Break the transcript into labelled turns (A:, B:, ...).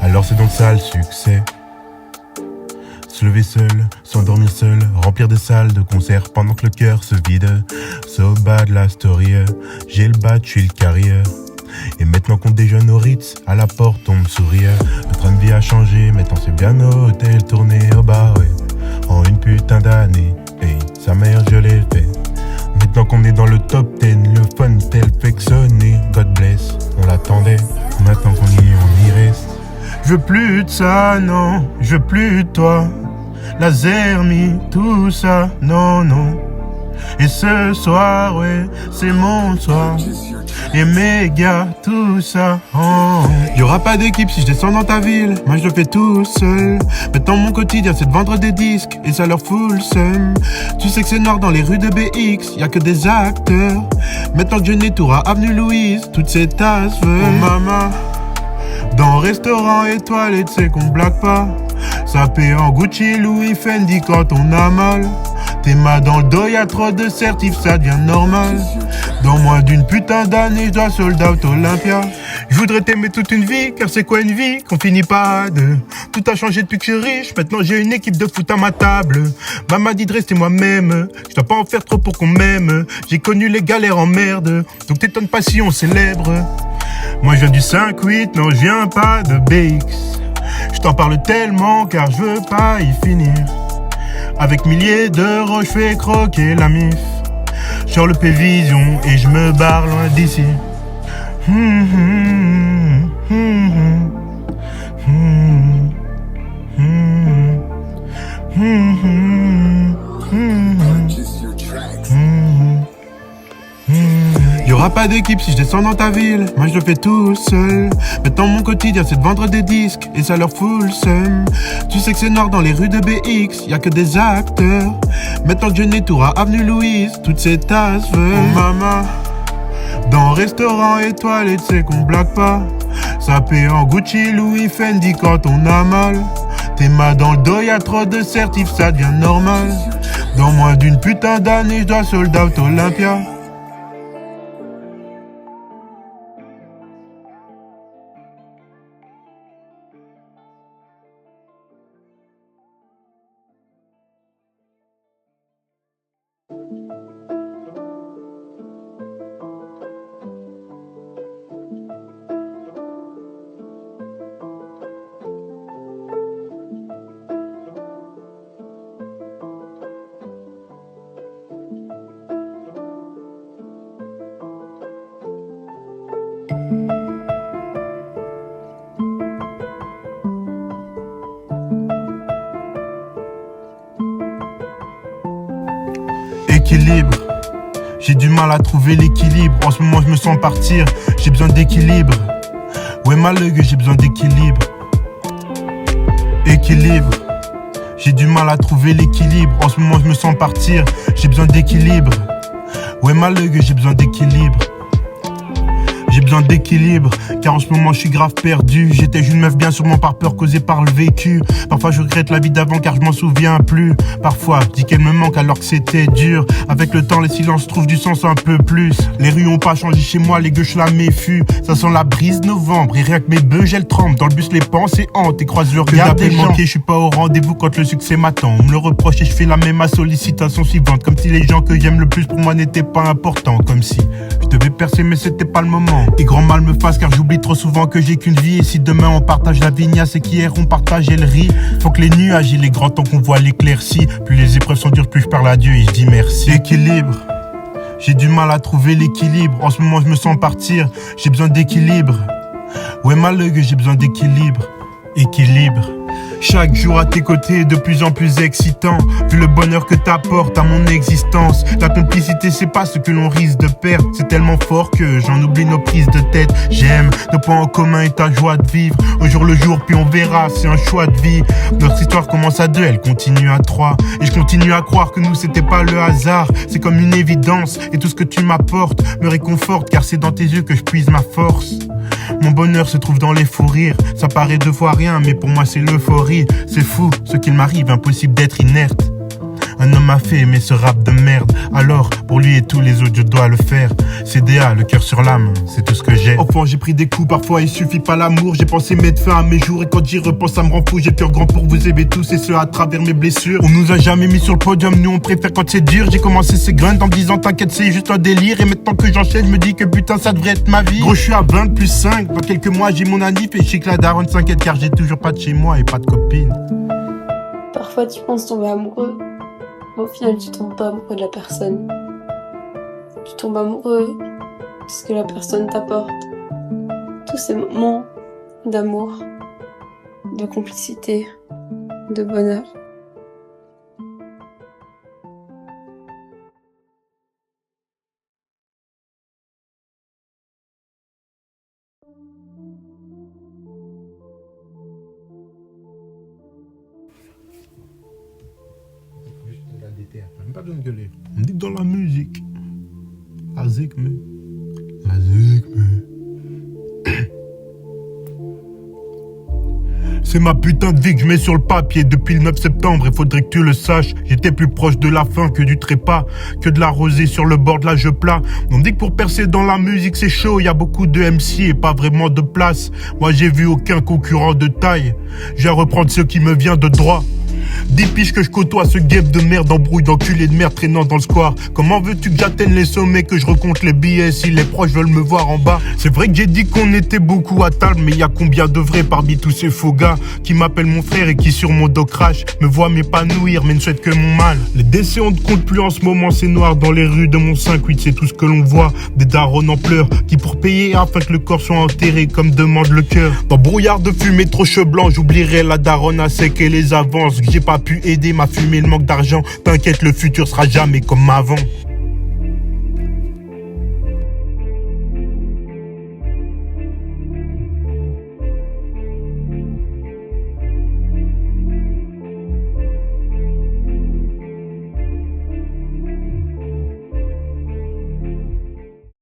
A: Alors c'est donc ça le succès. Se lever seul, s'endormir seul, remplir des salles de concert pendant que le cœur se vide. So bad la story, j'ai le bad, je suis le carrière. Et maintenant qu'on déjeune au Ritz, à la porte on me sourit. Le train de vie a changé, maintenant c'est bien au hôtel, tourné au bar, ouais. En une putain d'année, hey, sa mère je l'ai fait. Maintenant qu'on est dans le top 10, le fun tel fait que sonner. God bless, on l'attendait, maintenant qu'on y est, on y reste. Je veux plus de ça, non, je veux plus de toi. La zermie, tout ça, non, non. Et ce soir, ouais, c'est mon soir. Et mes gars, tout ça, oh. Y'aura pas d'équipe si je descends dans ta ville. Moi je le fais tout seul. Maintenant mon quotidien c'est de vendre des disques. Et ça leur fout le seum. Tu sais que c'est noir dans les rues de BX. Y'a que des acteurs. Maintenant que je nettoie à Avenue Louise, toutes ces tasses veulent. Oh maman, dans restaurant étoilé, tu sais qu'on blague pas. Ça paie en Gucci, Louis, Fendi quand on a mal. T'es mal dans le dos, y'a trop de certifs, ça devient normal. Dans moins d'une putain d'année, je dois sold out Olympia. Je voudrais t'aimer toute une vie, car c'est quoi une vie qu'on finit pas de. Tout a changé depuis que je suis riche, maintenant j'ai une équipe de foot à ma table. Maman dit de rester moi-même, je dois pas en faire trop pour qu'on m'aime. J'ai connu les galères en merde, donc t'étonnes pas si on célèbre. Moi je viens du 5-8, non je viens pas de BX. Je t'en parle tellement car je veux pas y finir. Avec milliers d'euros, je fais croquer la mif. Sur le P-Vision et je me barre loin d'ici. Y'aura pas d'équipe si je descends dans ta ville. Moi je le fais tout seul. Maintenant mon quotidien c'est de vendre des disques. Et ça leur fout le seum. Tu sais que c'est noir dans les rues de BX. Y'a que des acteurs. Maintenant que je nettoie à Avenue Louise, toutes ces tasses veulent. Oh maman, dans restaurant étoilé, tu sais qu'on blague pas. Ça paie en Gucci, Louis, Fendi quand on a mal. T'es mal dans le dos, y'a trop de certifs, ça devient normal. Dans moins d'une putain d'année, je dois sold out Olympia. Équilibre, j'ai du mal à trouver l'équilibre. En ce moment je me sens partir, j'ai besoin d'équilibre. Ouais malheureux, j'ai besoin d'équilibre. Équilibre, j'ai du mal à trouver l'équilibre. En ce moment je me sens partir, j'ai besoin d'équilibre. Ouais malheureux, j'ai besoin d'équilibre. J'ai besoin d'équilibre, car en ce moment je suis grave perdu. J'étais une meuf bien sûrement par peur causée par le vécu. Parfois je regrette la vie d'avant car je m'en souviens plus. Parfois je dis qu'elle me manque alors que c'était dur. Avec le temps les silences trouvent du sens un peu plus. Les rues ont pas changé chez moi, les gueux je la méfie. Ça sent la brise novembre et rien que mes bœufs j'ai le trempe. Dans le bus les pensées hantent et croise le regard des gens. Je suis pas au rendez-vous quand le succès m'attend. On me le reproche et je fais la même à sollicitation suivante. Comme si les gens que j'aime le plus pour moi n'étaient pas importants. Comme si je devais percer mais c'était pas le moment. Et grand mal me fasse car j'oublie trop souvent que j'ai qu'une vie. Et si demain on partage la vignasse et qu'hier on partageait le riz. Faut que les nuages et les grands temps qu'on voit l'éclaircie. Plus les épreuves sont dures, plus je parle à Dieu et je dis merci. Équilibre, j'ai du mal à trouver l'équilibre. En ce moment je me sens partir, j'ai besoin d'équilibre. Ouais malheureux, j'ai besoin d'équilibre. Équilibre, Chaque jour à tes côtés est de plus en plus excitant. Vu le bonheur que t'apportes à mon existence. La complicité c'est pas ce que l'on risque de perdre. C'est tellement fort que j'en oublie nos prises de tête. J'aime nos points en commun et ta joie de vivre. Au jour le jour puis on verra, c'est un choix de vie. Notre histoire commence à 2, elle continue à 3. Et je continue à croire que nous c'était pas le hasard. C'est comme une évidence et tout ce que tu m'apportes me réconforte. Car c'est dans tes yeux que je puise ma force. Mon bonheur se trouve dans les fous rires. Ça paraît 2 fois rien mais pour moi c'est l'euphorie. C'est fou ce qu'il m'arrive, impossible d'être inerte. Un homme m'a fait aimer ce rap de merde. Alors, pour lui et tous les autres, je dois le faire. CDA, le cœur sur l'âme, c'est tout ce que j'ai. Enfant, j'ai pris des coups, parfois il suffit pas l'amour. J'ai pensé mettre fin à mes jours et quand j'y repense, ça me rend fou. J'ai cœur grand pour vous aimer tous et ce à travers mes blessures. On nous a jamais mis sur le podium, nous on préfère quand c'est dur. J'ai commencé ces grunts en me disant t'inquiète, c'est juste un délire. Et maintenant que j'enchaîne, je me dis que putain, ça devrait être ma vie. Gros, je suis à 20 plus 5. Dans quelques mois, j'ai mon anniv et je sais que la daronne s'inquiète car j'ai toujours pas de chez moi et pas de copine.
B: Parfois, tu penses tomber amoureux. Au final, tu tombes pas amoureux de la personne. Tu tombes amoureux de ce que la personne t'apporte. Tous ces moments d'amour, de complicité, de bonheur.
A: Même pas besoin de gueuler. On me dit que dans la musique. La zikme. La zikme. C'est ma putain de vie que je mets sur le papier depuis le 9 septembre, il faudrait que tu le saches. J'étais plus proche de la fin que du trépas, que de la rosée sur le bord de la je plat. On me dit que pour percer dans la musique c'est chaud, y a beaucoup de MC et pas vraiment de place. Moi j'ai vu aucun concurrent de taille, je vais reprendre ce qui me vient de droit. 10 piges que je côtoie ce guêpe de merde, embrouille d'enculé de merde traînant dans le square. Comment veux-tu que j'atteigne les sommets, que je recompte les billets si les proches veulent me voir en bas? C'est vrai que j'ai dit qu'on était beaucoup à table, mais y a combien de vrais parmi tous ces faux gars qui m'appellent mon frère et qui sur mon dos crash, me voient m'épanouir mais ne souhaitent que mon mal. Les décès on ne compte plus en ce moment, c'est noir dans les rues de mon 5-8, c'est tout ce que l'on voit. Des darons en pleurs qui pour payer afin que le corps soit enterré comme demande le cœur. Dans brouillard de fumée trop cheveux blancs, j'oublierai la daronne à sec et les avances que j'ai pas pu aider, m'a fumé le manque d'argent. T'inquiète, le futur sera jamais comme avant.